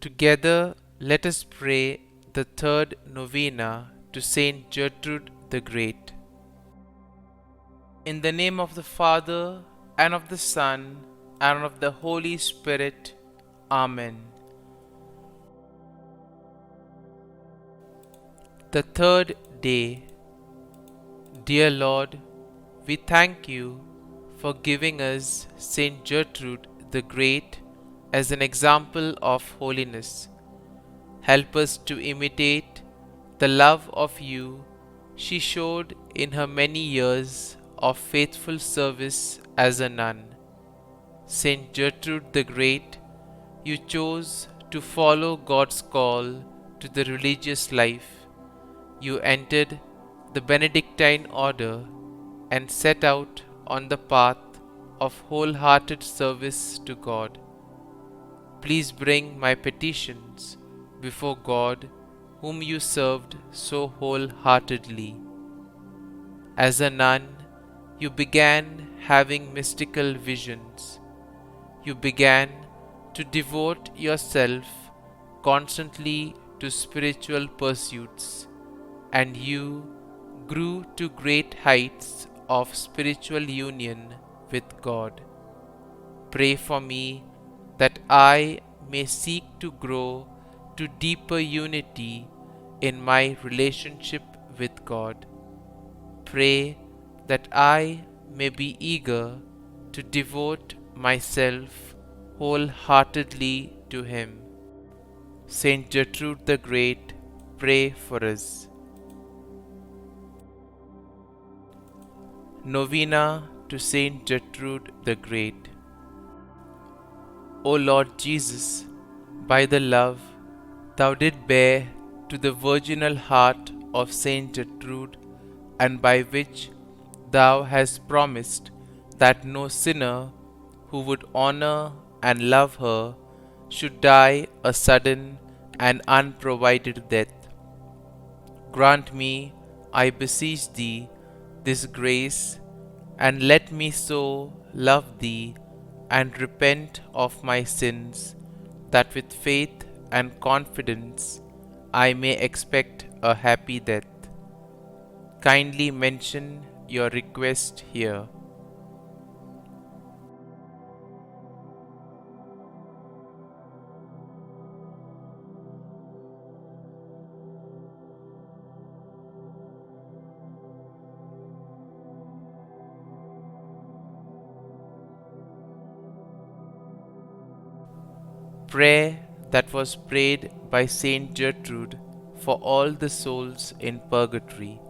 Together, let us pray the third novena to St Gertrude the Great. In the name of the Father, and of the Son, and of the Holy Spirit. Amen. The third day. Dear Lord, we thank you for giving us St Gertrude the Great as an example of holiness. Help us to imitate the love of you she showed in her many years of faithful service as a nun. St Gertrude the Great, you chose to follow God's call to the religious life. You entered the Benedictine order and set out on the path of wholehearted service to God. Please bring my petitions before God, whom you served so wholeheartedly. As a nun, you began having mystical visions. You began to devote yourself constantly to spiritual pursuits, and you grew to great heights of spiritual union with God. Pray for me that I may seek to grow to deeper unity in my relationship with God. Pray that I may be eager to devote myself wholeheartedly to Him. St Gertrude the Great, pray for us. Novena to St Gertrude the Great. O Lord Jesus, by the love Thou didst bear to the virginal heart of St Gertrude, and by which Thou hast promised that no sinner who would honor and love her should die a sudden and unprovided death. Grant me, I beseech Thee, this grace, and let me so love Thee and repent of my sins, that with faith and confidence I may expect a happy death. Kindly mention your request here. Prayer that was prayed by St Gertrude for all the souls in purgatory.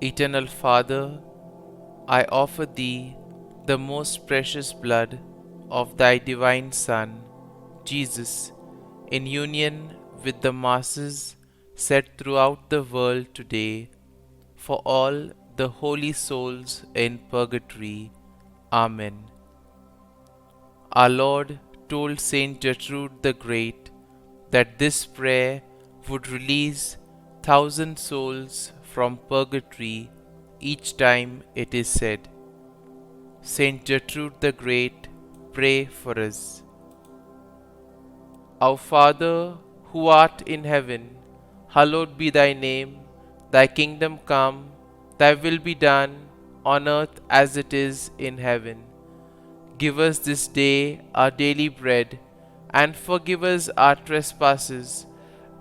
Eternal Father, I offer Thee the most precious blood of Thy divine Son, Jesus, in union with the masses said throughout the world today, for all the holy souls in purgatory. Amen. Our Lord told St Gertrude the Great that this prayer would release 1,000 souls from purgatory each time it is said. St Gertrude the Great, pray for us. Our Father, who art in heaven, hallowed be Thy name. Thy kingdom come, Thy will be done, on earth as it is in heaven. Give us this day our daily bread, and forgive us our trespasses,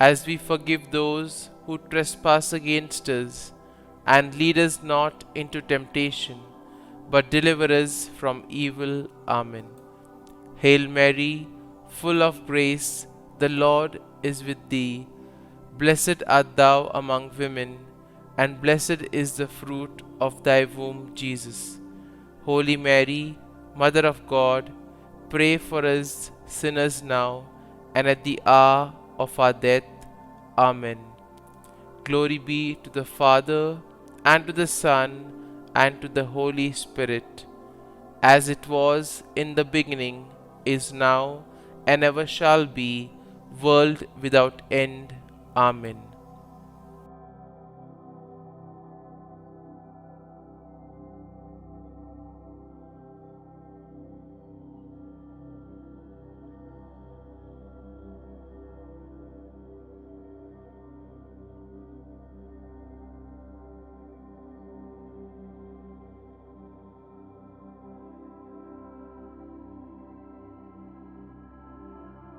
as we forgive those who trespass against us. And lead us not into temptation, but deliver us from evil. Amen. Hail Mary, full of grace, the Lord is with Thee. Blessed art Thou among women, and blessed is the fruit of Thy womb, Jesus. Holy Mary, Mother of God, pray for us sinners now and at the hour of our death. Amen. Glory be to the Father, and to the Son, and to the Holy Spirit, as it was in the beginning, is now, and ever shall be, world without end. Amen.